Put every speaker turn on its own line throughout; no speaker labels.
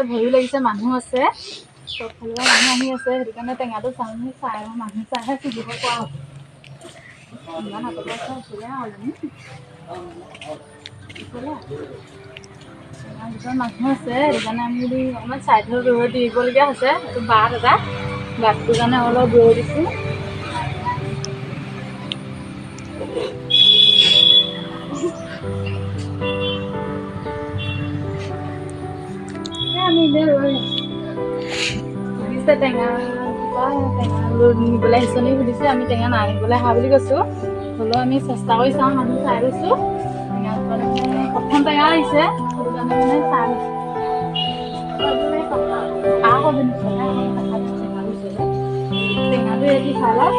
ভয়ো লাগিছে মানুহ আছে চবফালে মানুহ আহি আছে সেইটো কাৰণে টেঙাটো চাই মানুহ চাইহে চুজিব পৰা হ'ব ইমান আঁতৰৰ পৰা উঠিলে মানুহ আছে সেইটো কাৰণে আমি যদি অকণমান চাইডত ৰৈ দিবলগীয়া হৈছে এইটো বাট এটা বাটটোৰ কাৰণে অলপ ৰৈ দিছোঁ আমি সুধিছে টেঙা নিবলৈ আহিছোঁ নি সুধিছে আমি টেঙা নাই নিবলৈ অহা বুলি কৈছোঁ হ'লেও আমি চেষ্টা কৰি চাওঁ মানুহ চাই লৈছোঁ টেঙা প্ৰথম টেঙা আহিছে সেইটো কাৰণে মানে চাই টেঙাটো এইটো চাই লওক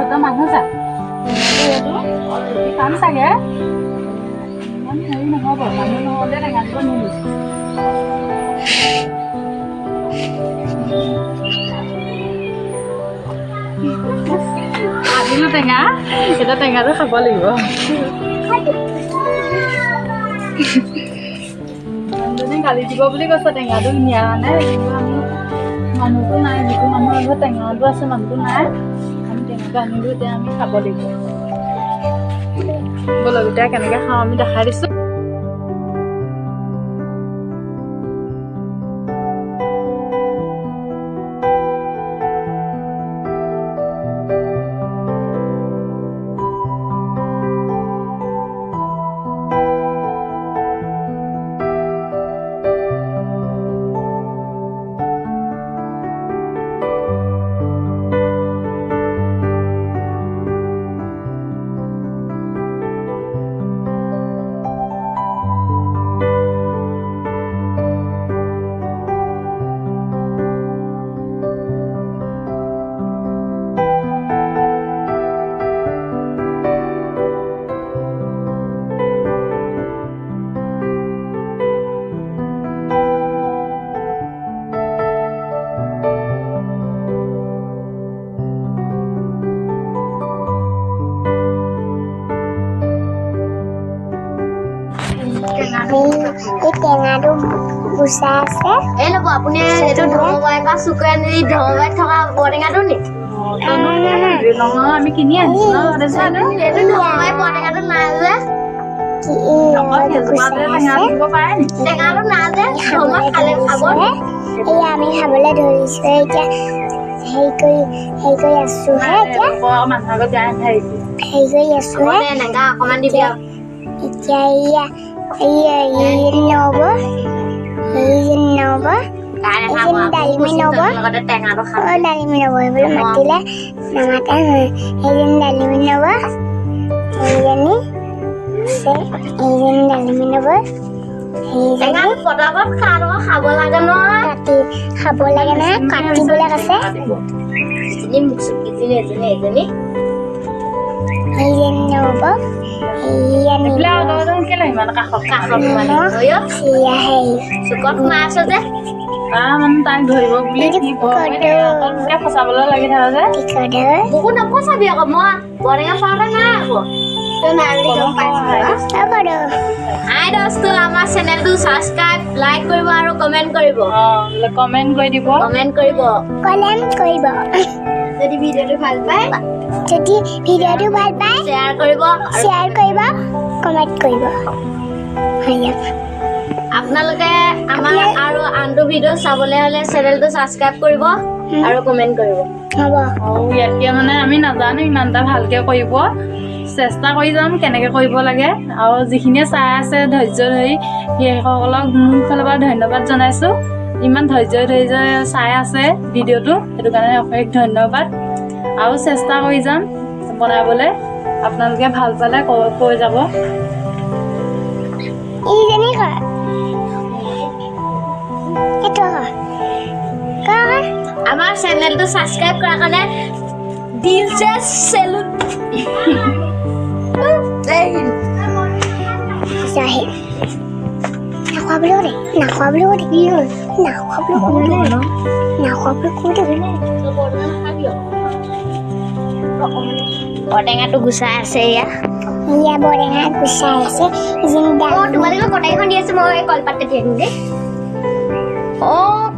তই মানুহ চা টেঙাটো এইটো কাম চাগে ইমান হেৰি নহ'ব মানুহ নহ'লে টেঙা দিব নিবিচাৰোঁ আনিলোঁ টেঙা এতিয়া টেঙাটো খাব লাগিব মানুহজনী গালি দিব বুলি কৈছে টেঙাটো নিয়া নাই কিন্তু আমি মানুহটো নাই যিটো মানুহৰ ঘৰত টেঙাটো আছে মানুহটো নাই আমি টেঙাটো আনিলোঁ এতিয়া আমি খাব লাগিব ব'লক এতিয়া কেনেকৈ খাওঁ আমি দেখাই দিছোঁ
টেঙাটো গুচাই আছে
এই ল'ব আপুনি এইটো ধৰ্মবাই পৰা চুকুৱাই নি ধৰ্মবাইত থকা বৰটেঙাটো নি
আমি কিনি আনিছোঁ
এইটো ধৰ্মবাই বৰটেঙাটো নাই যে টেঙাটো নাই যে খালে খাব
আমি খাবলৈ ধৰিছোঁ এতিয়া হেৰি কৰি আছোঁ হে এতিয়া
মানুহৰ আগত গাই
হেৰি কৰি আছোঁ হে
এনেকা অকণমান দিবি আৰু
এতিয়া নব ডালিমি নব ডালিমি নব এইবোৰ মাতিলে নামাতে সেইজনী ডালিমি নব সেইজনী ডালিমি নব
খাব লাগে নহয়
খাব লাগে নহয় কাটিবলৈ আছে
এজনী
সেইজনী নব
চুকত সোমাই আছে যে
তাক ধৰিব বুলি ফচাবলৈ লাগি থাকা যে
মোকো নফচাবি আকৌ মই বৰটেঙা পাওঁতে নাই আকৌ হাই দোস্ত আমাৰ চেনেলটো ছাবস্ক্ৰাইব লাইক কৰিব আৰু কমেণ্ট কৰিব
কমেণ্ট কৰি দিব
যদি ভিডিঅ'টো ভাল পায় শ্বেয়াৰ কৰিব
কমেণ্ট কৰিব
আপোনালোকে আমাৰ আৰু আনটো ভিডিঅ' চাবলৈ হ'লে চেনেলটো ছাবস্ক্ৰাইব কৰিব আৰু কমেণ্ট কৰিব
হ'ব
ইয়াতকৈ মানে আমি নাজানো ইমান এটা ভালকৈ কৰিব চেষ্টা কৰি যাম কেনেকৈ কৰিব লাগে আৰু যিখিনিয়ে চাই আছে ধৈৰ্য ধৰি সেইসকলক মোৰ ফালৰ পৰা ধন্যবাদ জনাইছোঁ ইমান ধৈৰ্য ধৰি যে চাই আছে ভিডিঅ'টো সেইটো কাৰণে অশেষ ধন্যবাদ আৰু চেষ্টা কৰি যাম বনাবলৈ আপোনালোকে ভাল পালে কৈ যাব
আমাৰ চেনেলটো ছাবস্ক্ৰাইব কৰাৰ কাৰণে দিল সে চেলুট
জাহিদ নাখোৱাবলৈ দে নাখোৱাবলৈ দে কি হ'ল নাখোৱাবলৈ কৈ দে
ঔটেঙাটো গুচাই আছে এয়া
ইয়া বৰেঙা গুচাই আছে জিন্দা
তোমালোকে কটাইখন দি আছে মই কলপাত কাটি আনিম দেই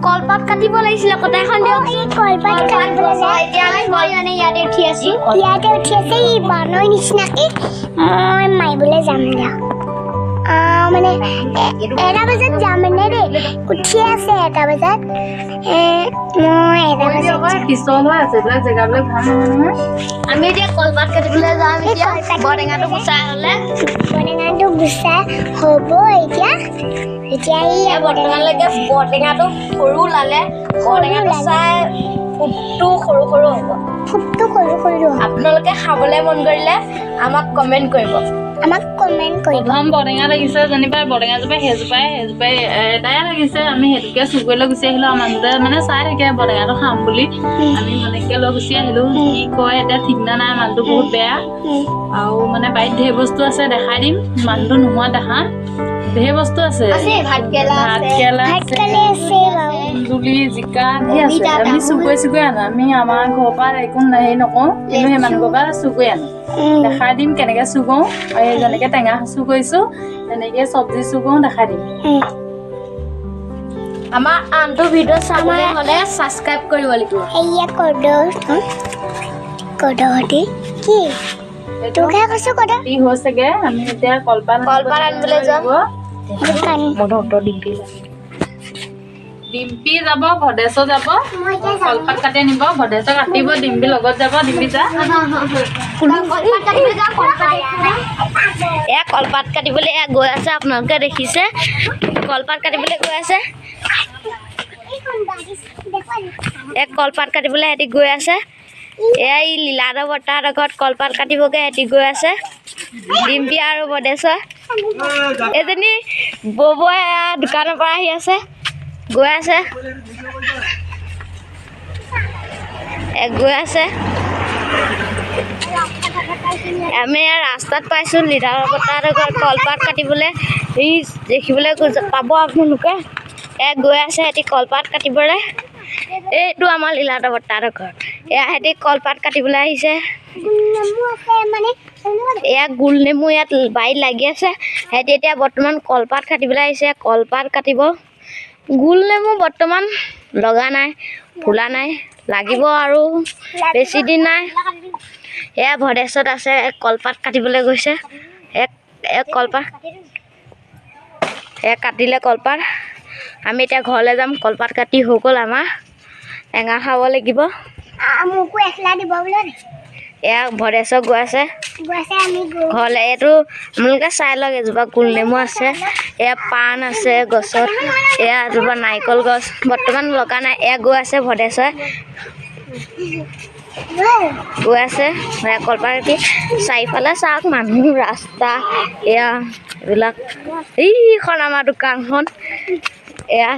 কলপাত কাটিব লাগিছিলে কটাইখন দিয়ক
এই কলপাত কাটিবলৈ যায়
এতিয়া মই মানে ইয়াতে উঠি আছো
ইয়াতে উঠি আছে ই বানৰ নিচিনাকে মই মাৰিবলৈ যাম দিয়া মানে এটা বজাত যাম মানে দেই উঠি আছে এটা বজাত মই এটা বজাত
পিছল হৈ আছে এইবিলাক জেগাবিলাক ভাল নহয় নহয়
আমি এতিয়া কলপাত কাটিবলৈ যাম এতিয়া বৰেঙাটো গুচাই হ'লে
বৰেঙাটো গুচাই হ'ব এতিয়া এতিয়া
এতিয়া বৰ্তমানলৈকে বৰটেঙাটো সৰু ওলালে বৰটেঙাটো চাই ফুটটো সৰু সৰু হ'ব
ফুটটো সৰু সৰু
আপোনালোকে খাবলৈ মন কৰিলে আমাক কমেণ্ট কৰিব
প্ৰথম বৰেঙা লাগিছে যেনিবা বৰেঙাজোপাই সেইজোপাই এটাই লাগিছে আমি সেইটোকে চুৰ কৰি লৈ গুচি আহিলোঁ আৰু মানুহটোৱে মানে চাই থাকে বৰেঙাটো খাম বুলি আমি মানেকে লৈ গুচি আহিলোঁ কি কয় এতিয়া ঠিক নাই মানুহটো বহুত বেয়া আৰু মানে বাৰীত ঢেৰ বস্তু আছে দেখাই দিম মানুহটো নোহোৱা দেখা ঢেৰ বস্তু আছে
ভাতকেৰেলা
কুন্দুলি জিকা ধেৰ আছে আমি চুৰ কৰি আনো আমি আমাৰ ঘৰৰ পৰা একো হেৰি নকওঁ কিন্তু সেই মানুহ ঘৰৰ পৰা চুৰ কৰি আনো দেখাই দিম কেনেকৈ চুৰ কৰোঁ আৰু যেনেকৈ টেঙা চুৰ কৰিছোঁ তেনেকৈ চব্জি চুৰ কৰোঁ দেখাই দিম
আমাৰ আনটো ভিডিঅ' চাবলৈ হ'লে ছাবস্ক্ৰাইব কৰিব লাগিব
এয়া কদহতি কি তোকে কৈছো কদহ
কি হৈছেগে আমি এতিয়া কলপাত
আনিবলৈ যাম
ডিম্পি যাব ভদেশ্বৰ যাব কলপাত কাটি আনিব ভদেশ্বৰ কাটিব ডিম্পি লগত যাব ডিম্পি যা
এয়া কলপাত কাটিবলৈ এয়া গৈ আছে আপোনালোকে দেখিছে কলপাত কাটিবলৈ গৈ আছে এক কলপাত কাটিবলৈ সিহঁতি গৈ আছে এয়া ই লীলাধৰ বৰ্তাহঁতৰ ঘৰত কলপাত কাটিবগৈ সিহঁতি গৈ আছে ডিম্পি আৰু ভদেশ্বৰ এজনী ববৈ দোকানৰ পৰা আহি আছে গৈ আছে আমি ৰাস্তাত পাইছোঁ লীলাধৰ বৰ্তাহঁতৰ ঘৰত কলপাত কাটিবলৈ ই দেখিবলৈ পাব আপোনালোকে গৈ আছে সিহঁতি কলপাত কাটিবলৈ এইটো আমাৰ লীলাধৰ বৰ্তাহঁতৰ ঘৰ এয়া সিহঁতি কলপাত কাটিবলৈ আহিছে এয়া গোল নেমু ইয়াত বাৰীত লাগি আছে সিহঁতি এতিয়া বৰ্তমান কলপাত কাটিবলৈ আহিছে কলপাত কাটিব গোল নেমু বৰ্তমান লগা নাই ফুলা নাই লাগিব আৰু বেছি দিন নাই এয়া ভদেশ্বৰ আছে কলপাত কাটিবলৈ গৈছে এক কলপাত কাটিলে কলপাত আমি এতিয়া ঘৰলৈ যাম কলপাত কাটি হৈ গ'ল আমাৰ টেঙা খাব লাগিব
মোকো এখলা দিব বোলে
এয়া ভদেশ্বৰ গৈ আছে ঘৰলৈ এইটো আপোনালোকে চাই লওক এজোপা গোল নেমু আছে এয়া পাণ আছে গছত এয়া এজোপা নাৰিকল গছ বৰ্তমান লগা নাই এয়া গৈ আছে ভদেশ্বৰ গৈ আছে কলপাত কাটি চাৰিফালে চাওক মানুহ ৰাস্তা এয়া এইবিলাক এইখন আমাৰ দোকানখন এয়া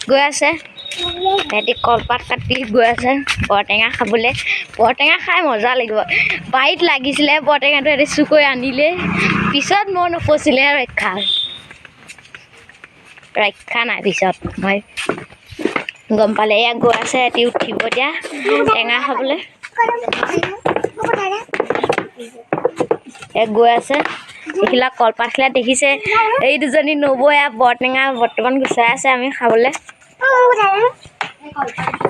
গৈ আছে সিহঁতি কলপাত কাটি গৈ আছে বৰটেঙা খাবলৈ বৰটেঙা খাই মজা লাগিব বাৰীত লাগিছিলে বৰটেঙাটো সিহঁতি চুৰ কৰি আনিলে পিছত মই নফচিলে ৰক্ষা নাই পিছত মই গম পালে এয়া গৈ আছে সিহঁতি উঠিব এতিয়া টেঙা খাবলৈ গৈ আছে এইখিলা কলপাত খিলা দেখিছে এই দুজনী নবৌ এয়া বৰটেঙা বৰ্তমান গুচাই আছে আমি খাবলৈ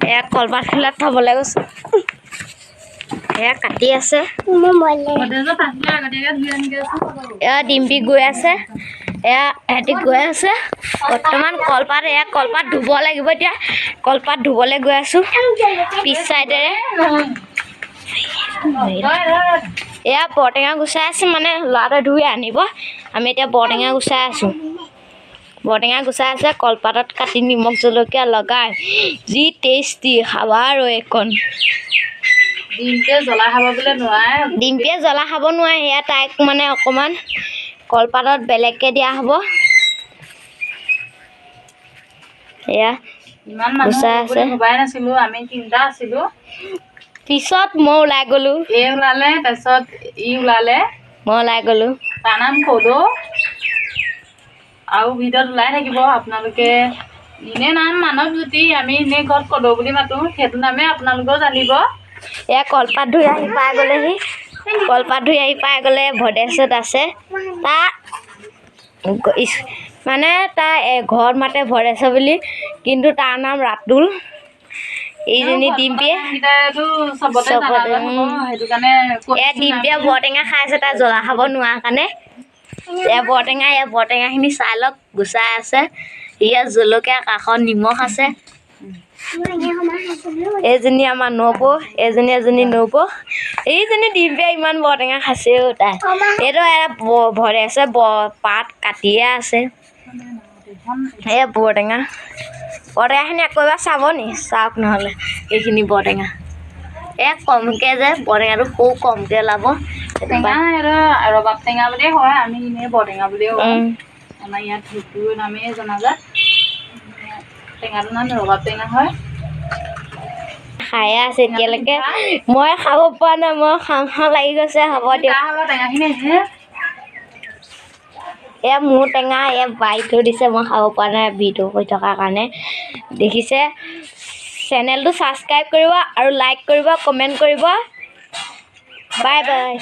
এয়া কলপাত খিলাত থবলৈ গৈছে এয়া কাটি আছে এয়া ডিম্পি গৈ আছে এয়া সিহঁতি গৈ আছে বৰ্তমান কলপাত এয়া কলপাত ধুব লাগিব এতিয়া কলপাত ধুবলৈ গৈ আছোঁ পিছ চাইডেৰে এয়া বৰটেঙা গুচাই আছে মানে ল'ৰাটোৱে ধুই আনিব আমি এতিয়া বৰটেঙা গুচাই আছোঁ বৰটেঙা গুচাই আছে কলপাতত কাটি নিমখ জলকীয়া লগাই যি টেষ্টি খাবা আৰু এইকণ
ডিম্পিয়ে জ্বলা খাব বোলে নোৱাৰে
ডিম্পিয়ে জ্বলা খাব নোৱাৰে সেয়া তাইক মানে অকণমান কলপাতত বেলেগকৈ দিয়া হ'ব এয়া
ইমান মানুহ ভবাই নাছিলোঁ আমি তিনিটা আছিলোঁ
পিছত মই ওলাই গ'লোঁ
এই ওলালে তাৰপিছত ই ওলালে
মই ওলাই গ'লোঁ
তাৰ নাম সদৌ আৰু ভিডিঅ'ত ওলাই থাকিব আপোনালোকে এনেই নাম মানৱ জ্যোতি আমি এনেই ঘৰত কদৌ বুলি মাতোঁ সেইটো নামে আপোনালোকেও জানিব
এয়া কলপাত ধুই আহি পাই গ'লেহি কলপাত ধুই আহি পাই গ'লে ভদেশত আছে তাৰ মানে তাৰ ঘৰত মাতে ভদেশ বুলি কিন্তু তাৰ নাম ৰাতুল এইজনী ডিম্পিয়ে
চবতে সেইটো কাৰণে
এয়া ডিম্পিয়ে বৰটেঙা খাই আছে তাই জ্বলা খাব নোৱাৰা কাৰণে এয়া বৰটেঙাখিনি চাই লওক গুচাই আছে ইয়াত জলকীয়া কাষত নিমখ আছে এইজনী আমাৰ নবৌ এজনী নবৌ এইজনী ডিম্পিয়ে ইমান বৰটেঙা খাইছেও তাই এইটো ভদেশে পাত কাটিয়ে আছে এই বৰটেঙাখিনি আকৌ এবাৰ চাব নি চাওক নহ'লে এইখিনি বৰটেঙা কমকৈ যে বৰটেঙাটো খুব কমকৈ ওলাব
টেঙা ৰবাব টেঙা বুলিয়ে কয় আমি এনেই বৰটেঙা বুলিয়ে কওঁ আমাৰ ইয়াত সেইটো নামেই জনাজাত টেঙাটোৰ নাম ৰবাব টেঙা হয়
খায়ে আছে এতিয়ালৈকে মই খাব পৰা নাই মই খাওঁ লাগি গৈছে হ'ব দিয়ক
টেঙাখিনি
এয়া মোৰ টেঙা এয়া বাৰী থৈ দিছে মই খাব পৰা নাই ভিডিঅ' কৰি থকাৰ কাৰণে দেখিছে চেনেলটো ছাবস্ক্ৰাইব কৰিব আৰু লাইক কৰিব কমেণ্ট কৰিব বাই বাই